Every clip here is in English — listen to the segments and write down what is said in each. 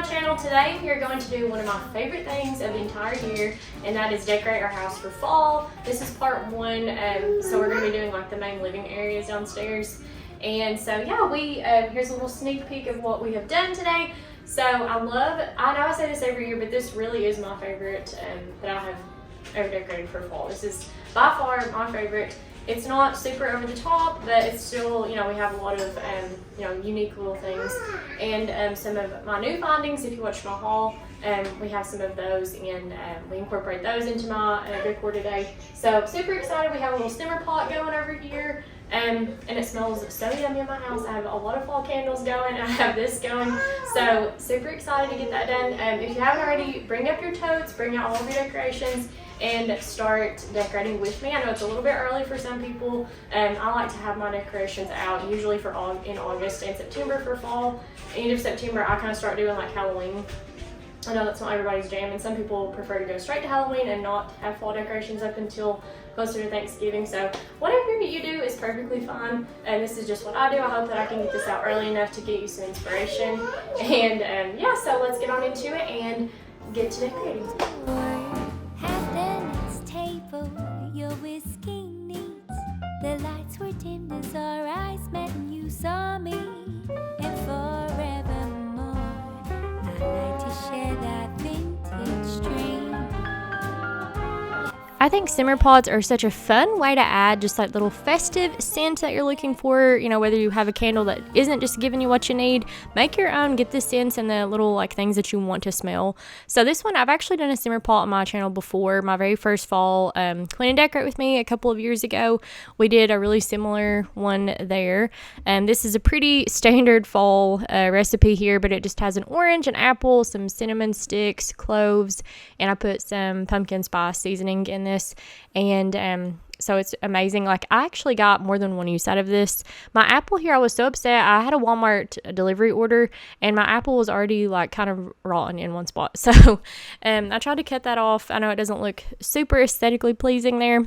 channel. Today we are going to do one of my favorite things of the entire year, and that is decorate our house for fall. This is part one, so we're going to be doing like the main living areas downstairs. And so yeah, here's a little sneak peek of what we have done today. So I know I say this every year, but this really is my favorite that I have ever decorated for fall. This is by far my favorite. It's not super over the top, but it's still, we have a lot of, unique little things. And some of my new findings, if you watch my haul, we have some of those, and we incorporate those into my decor today. So super excited. We have a little simmer pot going over here, and it smells so yummy in my house. I have a lot of fall candles going. I have this going. So super excited to get that done. If you haven't already, bring up your totes, bring out all of your decorations, and start decorating with me. I know it's a little bit early for some people. I like to have my decorations out usually in August and September for fall. End of September, I kind of start doing like Halloween. I know that's not everybody's jam, and some people prefer to go straight to Halloween and not have fall decorations up until closer to Thanksgiving. So whatever you do is perfectly fine, and this is just what I do. I hope that I can get this out early enough to get you some inspiration. And so let's get on into it and get to decorating. Your whiskey needs. The lights were dimmed as our eyes met and you saw me. And forevermore, I like to share that vintage dream. I think simmer pots are such a fun way to add just like little festive scent that you're looking for. Whether you have a candle that isn't just giving you what you need, make your own, get the scents and the little like things that you want to smell. So this one, I've actually done a simmer pot on my channel before. My very first fall clean and decorate with me a couple of years ago, we did a really similar one there. And this is a pretty standard fall recipe here, but it just has an orange, an apple, some cinnamon sticks, cloves, and I put some pumpkin spice seasoning in this. And so it's amazing. Like, I actually got more than one use out of this. My apple here, I was so upset. I had a Walmart delivery order, and my apple was already like kind of rotten in one spot. So I tried to cut that off. I know it doesn't look super aesthetically pleasing there,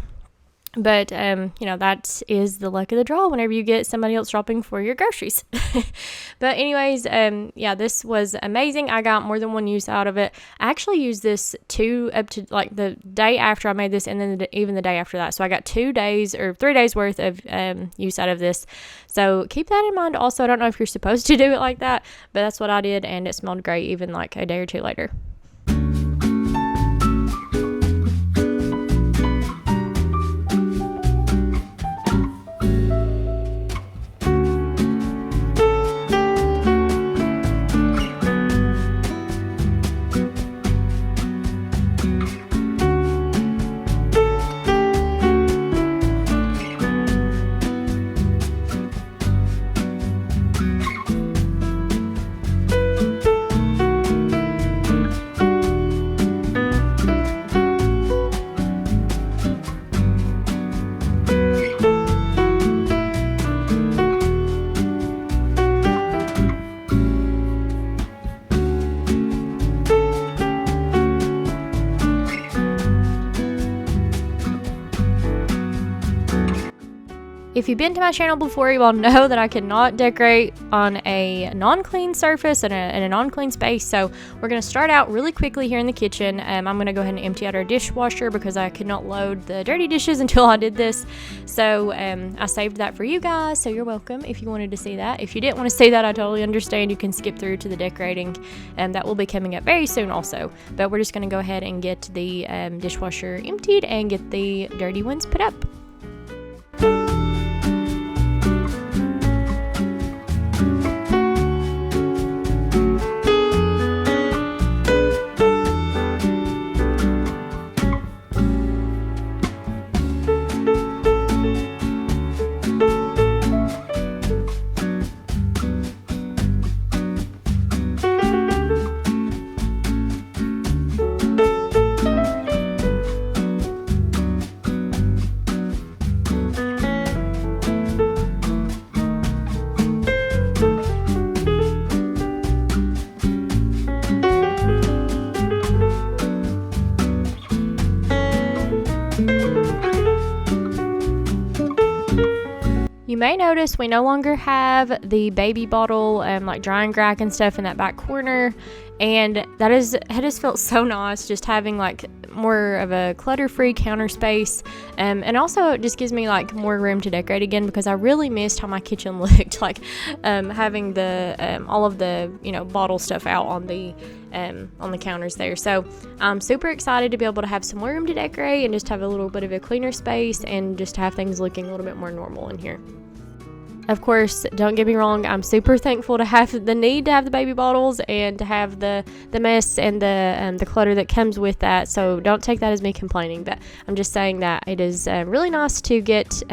but that is the luck of the draw whenever you get somebody else shopping for your groceries. But anyways, this was amazing. I got more than one use out of it. I actually used this up to like the day after I made this, and then even the day after that. So I got 2 days or 3 days worth of use out of this. So keep that in mind. Also, I don't know if you're supposed to do it like that, but that's what I did, and it smelled great even like a day or two later. If you've been to my channel before, you all know that I cannot decorate on a non-clean surface and in a non-clean space. So we're going to start out really quickly here in the kitchen. I'm going to go ahead and empty out our dishwasher because I could not load the dirty dishes until I did this. So I saved that for you guys, so you're welcome if you wanted to see that. If you didn't want to see that, I totally understand. You can skip through to the decorating, and that will be coming up very soon also. But we're just going to go ahead and get the dishwasher emptied and get the dirty ones put up. You may notice we no longer have the baby bottle like drying rack and stuff in that back corner, and it has felt so nice just having like more of a clutter-free counter space, and also it just gives me like more room to decorate again, because I really missed how my kitchen looked, like having the all of the bottle stuff out on the counters there. So I'm super excited to be able to have some more room to decorate and just have a little bit of a cleaner space and just have things looking a little bit more normal in here. Of course, don't get me wrong, I'm super thankful to have the need to have the baby bottles and to have the mess and the clutter that comes with that. So don't take that as me complaining, but I'm just saying that it is really nice to get,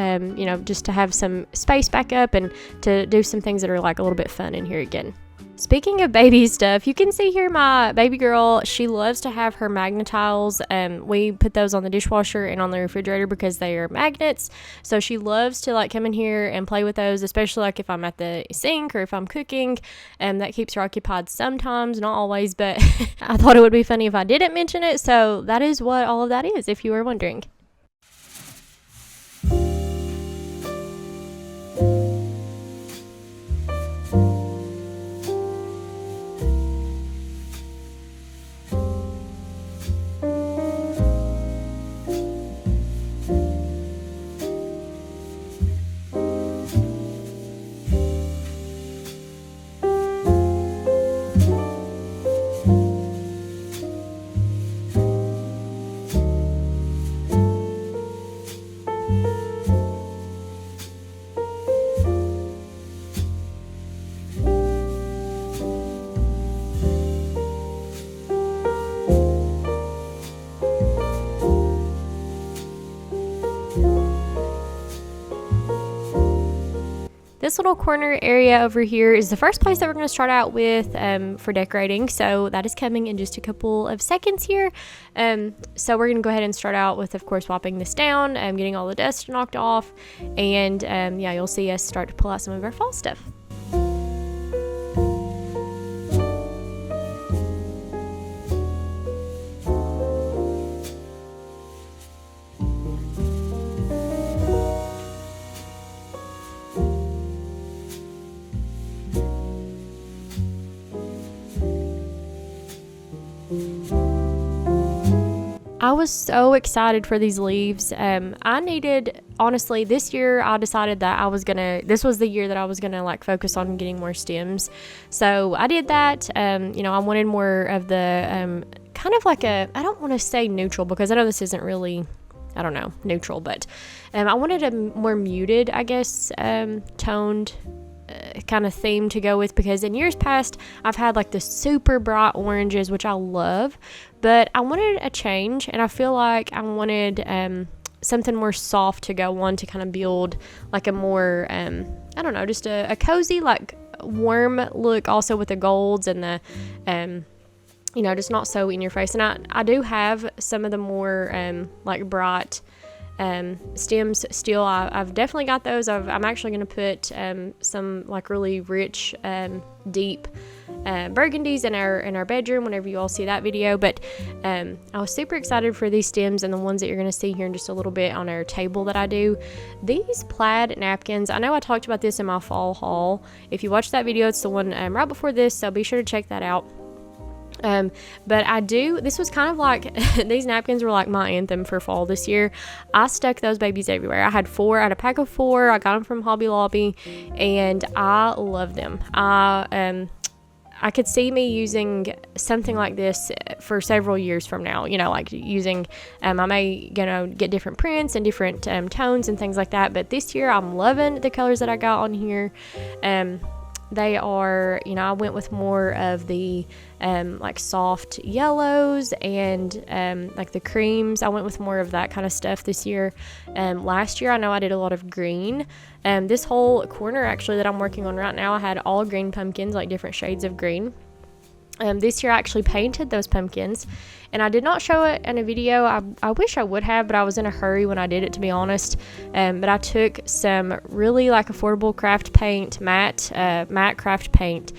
just to have some space back up and to do some things that are like a little bit fun in here again. Speaking of baby stuff, you can see here my baby girl, she loves to have her magnet tiles. We put those on the dishwasher and on the refrigerator because they are magnets. So she loves to like come in here and play with those, especially like if I'm at the sink or if I'm cooking. That keeps her occupied sometimes, not always, but I thought it would be funny if I didn't mention it. So that is what all of that is, if you were wondering. This little corner area over here is the first place that we're going to start out with for decorating. So that is coming in just a couple of seconds here. So we're going to go ahead and start out with, of course, wiping this down, getting all the dust knocked off. And you'll see us start to pull out some of our fall stuff. I was so excited for these leaves. Honestly, this year I decided that this was the year that I was gonna like focus on getting more stems. So I did that. I wanted more of the kind of like I don't want to say neutral, because I know this isn't really, neutral, but I wanted a more muted, I guess, toned kind of theme to go with, because in years past I've had like the super bright oranges, which I love, but I wanted a change, and I feel like I wanted something more soft to go on to kind of build like a more just a cozy, like warm look, also with the golds and the just not so in your face. And I do have some of the more like bright stems still. I've definitely got those. I'm actually going to put some like really rich deep burgundies in our bedroom whenever you all see that video. But I was super excited for these stems and the ones that you're going to see here in just a little bit on our table that I do. These plaid napkins, I know I talked about this in my fall haul. If you watched that video, it's the one right before this, so be sure to check that out. But this was kind of like, these napkins were like my anthem for fall this year. I stuck those babies everywhere. I had a pack of 4. I got them from Hobby Lobby, and I love them. I could see me using something like this for several years from now, like using, I may, get different prints and different tones and things like that. But this year I'm loving the colors that I got on here. They are, I went with more of the like soft yellows and like the creams. I went with more of that kind of stuff this year. Last year I know I did a lot of green. This whole corner actually that I'm working on right now, I had all green pumpkins, like different shades of green. This year I actually painted those pumpkins, and I did not show it in a video. I wish I would have, but I was in a hurry when I did it, to be honest. But I took some really like affordable craft paint, matte craft paint,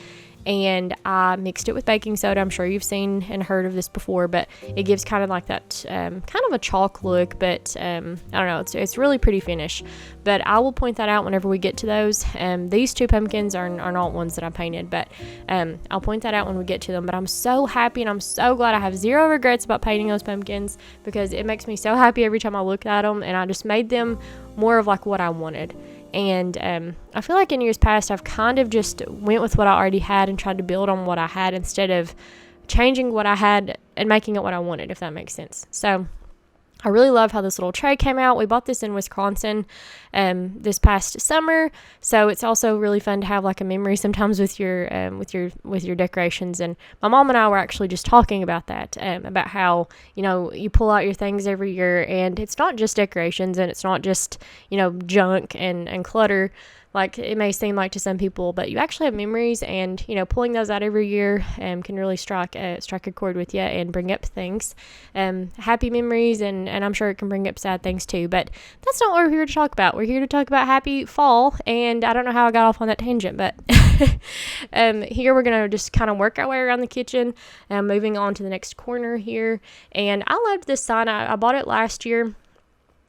and I mixed it with baking soda. I'm sure you've seen and heard of this before, but it gives kind of like that kind of a chalk look, but I don't know, it's really pretty finish. But I will point that out whenever we get to those. These two pumpkins are not ones that I painted, but I'll point that out when we get to them. But I'm so happy and I'm so glad. I have zero regrets about painting those pumpkins, because it makes me so happy every time I look at them, and I just made them more of like what I wanted. And I feel like in years past I've kind of just went with what I already had and tried to build on what I had instead of changing what I had and making it what I wanted, if that makes sense. So I really love how this little tray came out. We bought this in Wisconsin this past summer, so it's also really fun to have like a memory sometimes with your decorations. And my mom and I were actually just talking about that, about how, you know, you pull out your things every year, and it's not just decorations, and it's not just, you know, junk and clutter like it may seem like to some people, but you actually have memories, and, you know, pulling those out every year can really strike a chord with you and bring up things, happy memories, and I'm sure it can bring up sad things too, but that's not what we're here to talk about. We're here to talk about happy fall, and I don't know how I got off on that tangent, but here we're going to just kind of work our way around the kitchen, moving on to the next corner here. And I loved this sign. I bought it last year.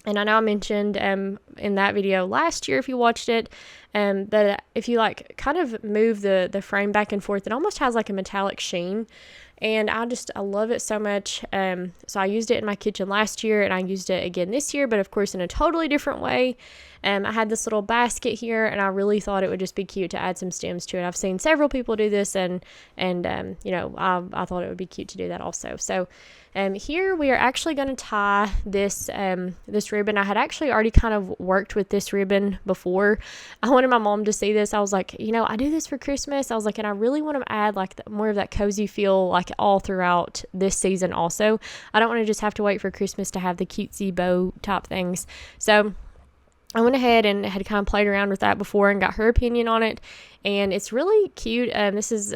And I know I mentioned in that video last year, if you watched it, that if you like kind of move the frame back and forth, it almost has like a metallic sheen. And I love it so much. So I used it in my kitchen last year, and I used it again this year, but of course in a totally different way. I had this little basket here, and I really thought it would just be cute to add some stems to it. I've seen several people do this, and you know, I thought it would be cute to do that also. So here we are actually going to tie this ribbon. I had actually already kind of worked with this ribbon before. I wanted my mom to see this. I was like, you know, I do this for Christmas. I was like, and I really want to add like more of that cozy feel like all throughout this season also. I don't want to just have to wait for Christmas to have the cutesy bow type things. So I went ahead and had kind of played around with that before and got her opinion on it, and it's really cute. This is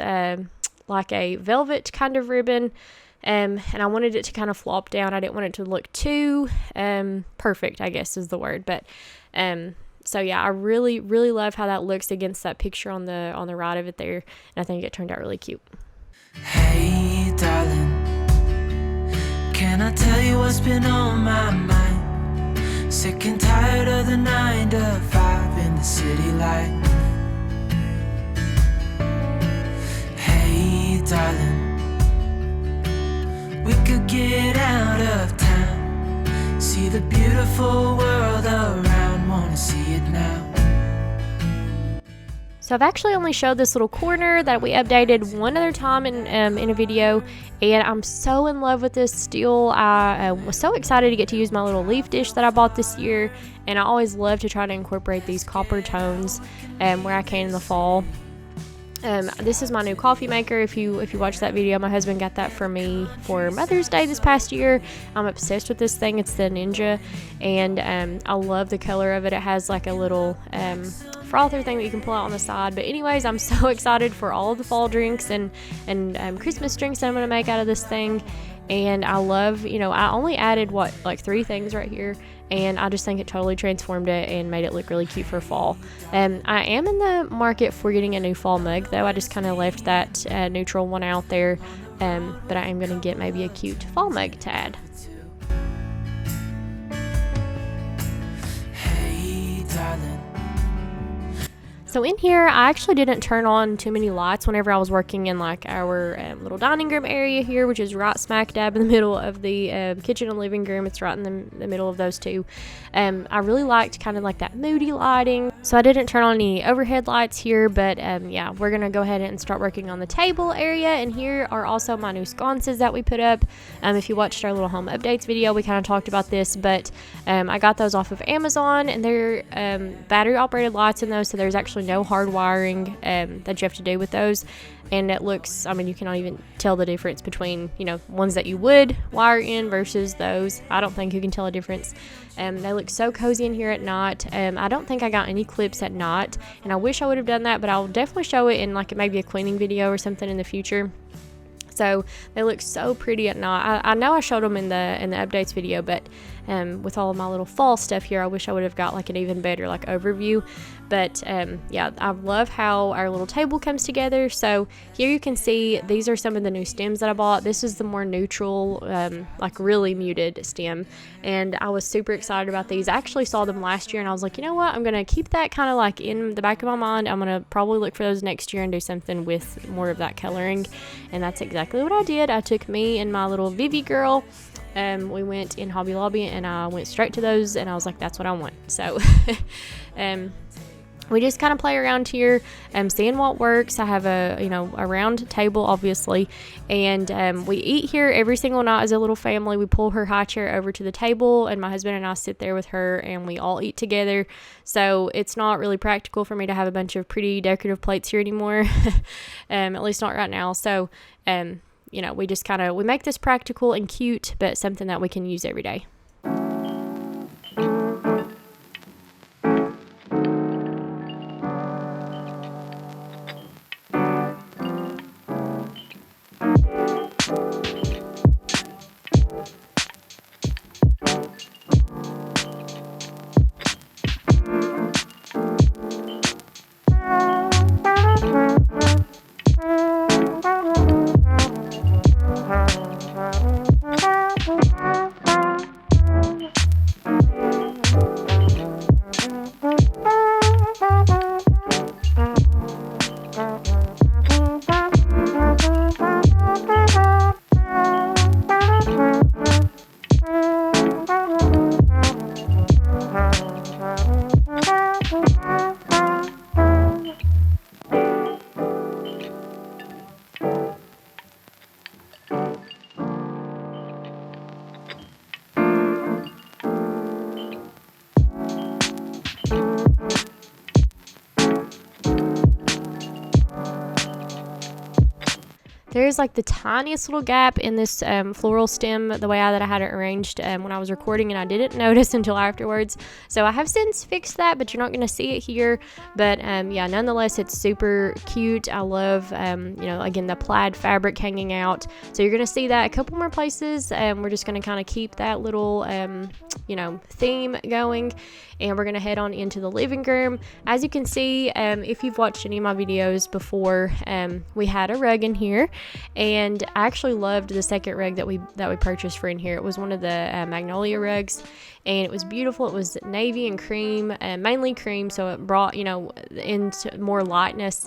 like a velvet kind of ribbon, and I wanted it to kind of flop down. I didn't want it to look too perfect, I guess is the word, but so yeah, I really, really love how that looks against that picture on the right of it there, and I think it turned out really cute. Hey darling, can I tell you what's been on my mind? Sick and tired of the 9 to 5 in the city life. Hey darling, we could get out of town, see the beautiful world around, wanna see it now. So I've actually only showed this little corner that we updated one other time in a video, and I'm so in love with this still. I was so excited to get to use my little leaf dish that I bought this year, and I always love to try to incorporate these copper tones where I can in the fall. This is my new coffee maker. If you watched that video, my husband got that for me for Mother's Day this past year. I'm obsessed with this thing. It's the Ninja, and I love the color of it. It has like a little frother thing that you can pull out on the side. But anyways, I'm so excited for all of the fall drinks and Christmas drinks that I'm going to make out of this thing. And I love, you know, I only added like 3 things right here, and I just think it totally transformed it and made it look really cute for fall. I am in the market for getting a new fall mug, though. I just kind of left that neutral one out there, but I am going to get maybe a cute fall mug to add. Hey darling. So in here, I actually didn't turn on too many lights whenever I was working in like our little dining room area here, which is right smack dab in the middle of the kitchen and living room. It's right in the middle of those two. I really liked kind of like that moody lighting, so I didn't turn on any overhead lights here, but yeah, we're gonna go ahead and start working on the table area. And here are also my new sconces that we put up. If you watched our little home updates video, we kind of talked about this, but I got those off of Amazon, and they're battery operated lights in those, so there's actually no hard wiring that you have to do with those. And it looks, I mean, you cannot even tell the difference between, you know, ones that you would wire in versus those. I don't think you can tell a difference. They look so cozy in here at night. I don't think I got any clips at night, and I wish I would have done that, but I'll definitely show it in like maybe a cleaning video or something in the future. So they look so pretty at night. I know I showed them in the updates video, but with all of my little fall stuff here. I wish I would have got like an even better like overview, but yeah, I love how our little table comes together. So here you can see these are some of the new stems that I bought. This is the more neutral, like really muted stem, and I was super excited about these. I actually saw them last year and I was like, you know what, I'm gonna keep that kind of like in the back of my mind. I'm gonna probably look for those next year and do something with more of that coloring, and that's exactly what I did. I took me and my little Vivi girl, we went in Hobby Lobby and I went straight to those and I was like, that's what I want. So we just kind of play around here, seeing what works. I have a round table, obviously, and we eat here every single night as a little family. We pull her high chair over to the table, and my husband and I sit there with her, and we all eat together. So it's not really practical for me to have a bunch of pretty decorative plates here anymore, at least not right now. So, we just we make this practical and cute, but something that we can use every day. There's like the tiniest little gap in this floral stem, the way that I had it arranged when I was recording, and I didn't notice until afterwards. So I have since fixed that, but you're not going to see it here. But yeah, nonetheless, it's super cute. I love, again, the plaid fabric hanging out. So you're going to see that a couple more places. We're just going to kind of keep that little, theme going. And we're going to head on into the living room. As you can see, if you've watched any of my videos before, we had a rug in here, and I actually loved the second rug that we purchased for in here. It was one of the magnolia rugs, and it was beautiful. It was navy and cream, mainly cream, so it brought into more lightness,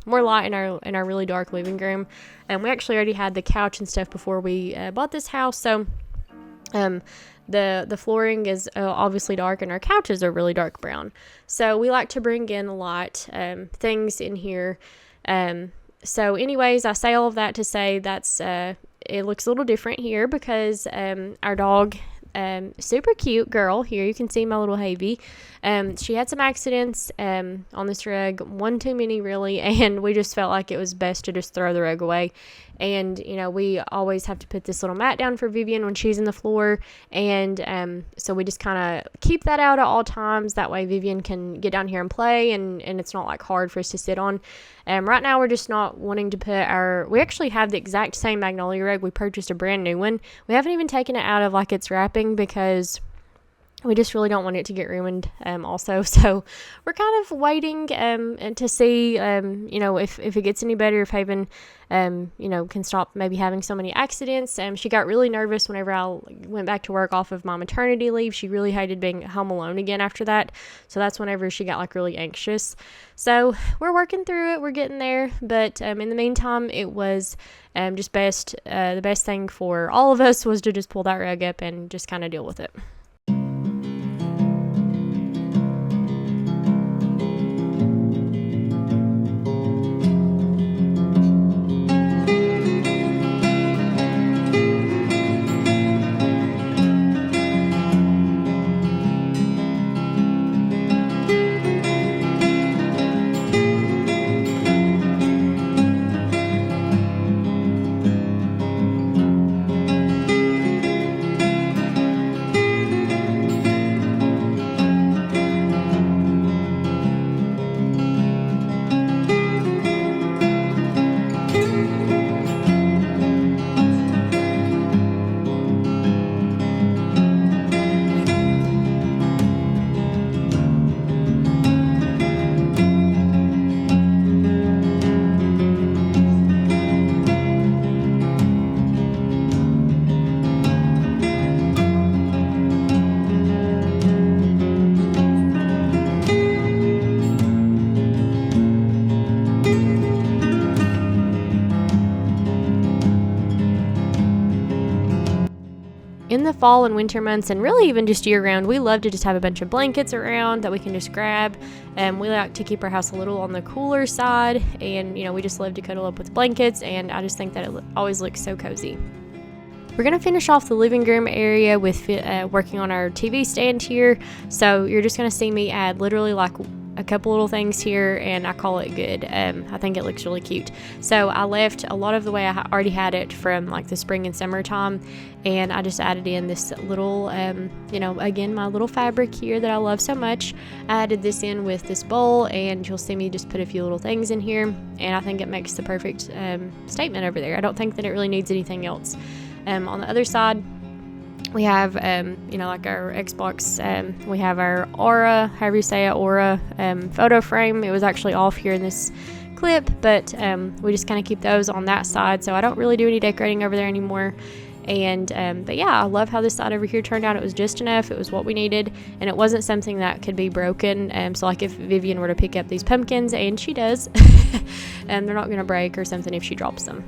more light in our really dark living room. And we actually already had the couch and stuff before we bought this house, so the flooring is obviously dark, and our couches are really dark brown. So we like to bring in a lot things in here. So anyways, I say all of that to say that's it looks a little different here because our dog, super cute girl here, you can see my little Havy, she had some accidents on this rug, one too many really, and we just felt like it was best to just throw the rug away. And we always have to put this little mat down for Vivian when she's in the floor, and so we just kind of keep that out at all times. That way Vivian can get down here and play, and it's not like hard for us to sit on. Right now we're just not wanting to put we actually have the exact same magnolia rug. We purchased a brand new one. We haven't even taken it out of like its wrapping because we just really don't want it to get ruined also. So we're kind of waiting to see if it gets any better, if Haven can stop maybe having so many accidents. She got really nervous whenever I went back to work off of my maternity leave. She really hated being home alone again after that, so that's whenever she got like really anxious. So we're working through it, we're getting there, but in the meantime it was just the best thing for all of us was to just pull that rug up and just kind of deal with it. in the fall and winter months, and really even just year round, we love to just have a bunch of blankets around that we can just grab. We like to keep our house a little on the cooler side, and we just love to cuddle up with blankets, and I just think that it always looks so cozy. We're going to finish off the living room area with working on our TV stand here. So you're just going to see me add literally like a couple little things here, and I call it good. I think it looks really cute. So I left a lot of the way I already had it from like the spring and summertime, and I just added in this little, again, my little fabric here that I love so much. I added this in with this bowl, and you'll see me just put a few little things in here, and I think it makes the perfect statement over there. I don't think that it really needs anything else. On the other side, we have, like our Xbox, we have our Aura, however you say it, Aura photo frame. It was actually off here in this clip, but we just kind of keep those on that side, so I don't really do any decorating over there anymore. And but yeah, I love how this side over here turned out. It was just enough. It was what we needed, and it wasn't something that could be broken. So like if Vivian were to pick up these pumpkins, and she does, they're not going to break or something if she drops them.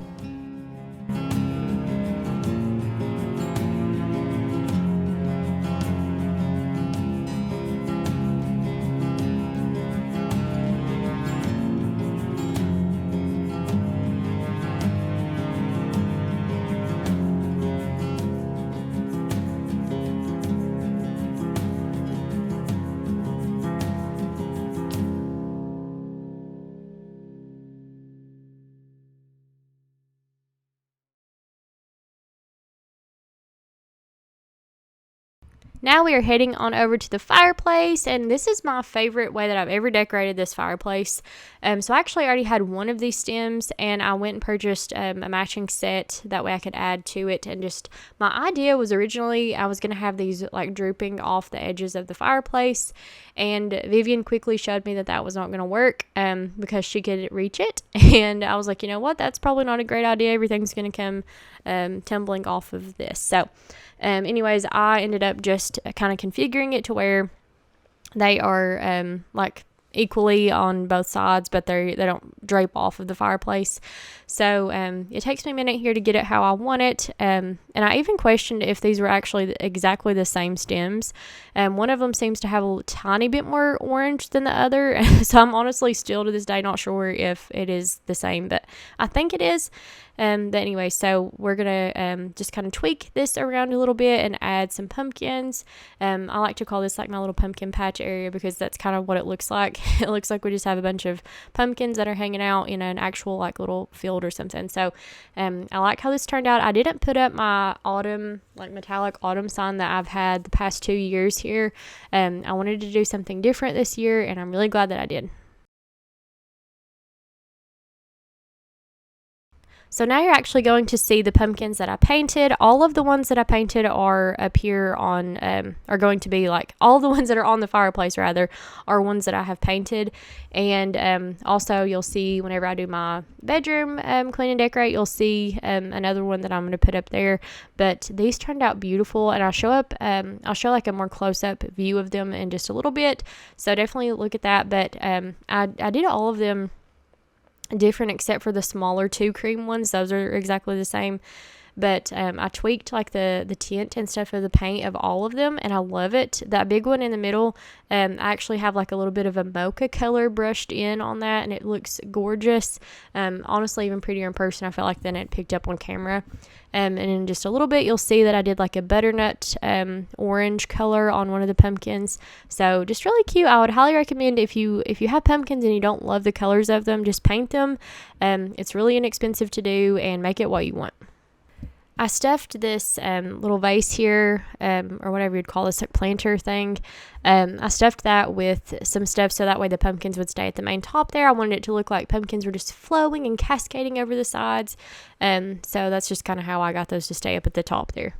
Now we are heading on over to the fireplace, and this is my favorite way that I've ever decorated this fireplace. So I actually already had one of these stems, and I went and purchased a matching set. That way I could add to it, and just my idea was originally I was going to have these like drooping off the edges of the fireplace, and Vivian quickly showed me that that was not going to work because she could reach it, and I was like, you know what, that's probably not a great idea. Everything's going to come tumbling off of this. So anyways, I ended up just kind of configuring it to where they are like equally on both sides, but they don't drape off of the fireplace. So it takes me a minute here to get it how I want it. And I even questioned if these were actually exactly the same stems. One of them seems to have a tiny bit more orange than the other. So I'm honestly still to this day not sure if it is the same, but I think it is. But anyway, so we're going to just kind of tweak this around a little bit and add some pumpkins. I like to call this like my little pumpkin patch area because that's kind of what it looks like. It looks like we just have a bunch of pumpkins that are hanging out in an actual like little field or something. So I like how this turned out. I didn't put up my autumn, like metallic autumn sign that I've had the past 2 years here. I wanted to do something different this year, and I'm really glad that I did. So now you're actually going to see the pumpkins that I painted. All of the ones that I painted are up here on, are going to be like, all the ones that are on the fireplace rather, are ones that I have painted. And also you'll see whenever I do my bedroom clean and decorate, you'll see another one that I'm going to put up there. But these turned out beautiful, and I'll show like a more close-up view of them in just a little bit. So definitely look at that. But I did all of them different except for the smaller 2 cream ones. Those are exactly the same, but I tweaked like the tint and stuff of the paint of all of them, and I love it. That big one in the middle, I actually have like a little bit of a mocha color brushed in on that, and it looks gorgeous. Honestly, even prettier in person, I felt like, than it picked up on camera. And in just a little bit, you'll see that I did like a butternut orange color on one of the pumpkins. So just really cute. I would highly recommend if you have pumpkins and you don't love the colors of them, just paint them. It's really inexpensive to do, and make it what you want. I stuffed this little vase here, or whatever you'd call this, like planter thing. I stuffed that with some stuff so that way the pumpkins would stay at the main top there. I wanted it to look like pumpkins were just flowing and cascading over the sides. So that's just kind of how I got those to stay up at the top there.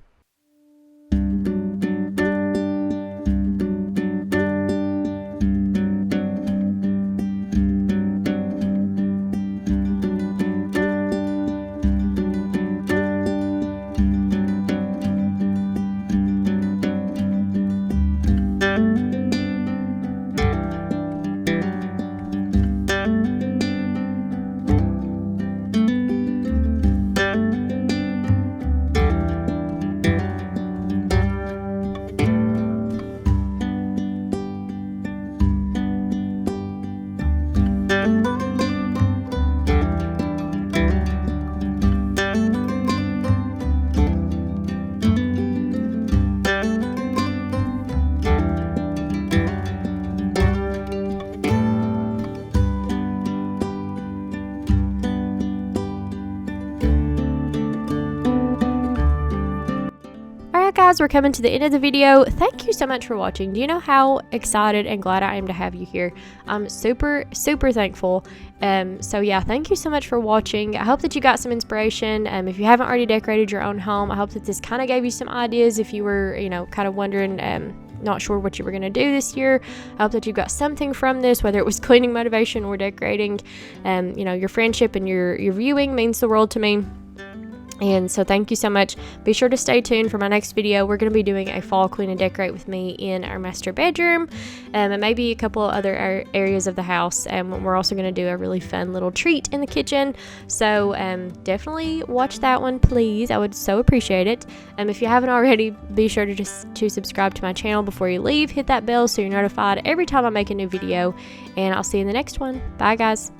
guys, we're coming to the end of the video. Thank you so much for watching. Do you know how excited and glad I am to have you here? I'm super thankful. So yeah, thank you so much for watching. I hope that you got some inspiration. If you haven't already decorated your own home, I hope that this kind of gave you some ideas if you were, you know, kind of wondering, not sure what you were going to do this year. I hope that you got something from this, whether it was cleaning motivation or decorating. You know, your friendship and your viewing means the world to me. And so thank you so much. Be sure to stay tuned for my next video. We're going to be doing a fall clean and decorate with me in our master bedroom, and maybe a couple of other areas of the house. And we're also going to do a really fun little treat in the kitchen. So definitely watch that one, please. I would so appreciate it. If you haven't already, be sure to subscribe to my channel before you leave. Hit that bell so you're notified every time I make a new video. And I'll see you in the next one. Bye, guys.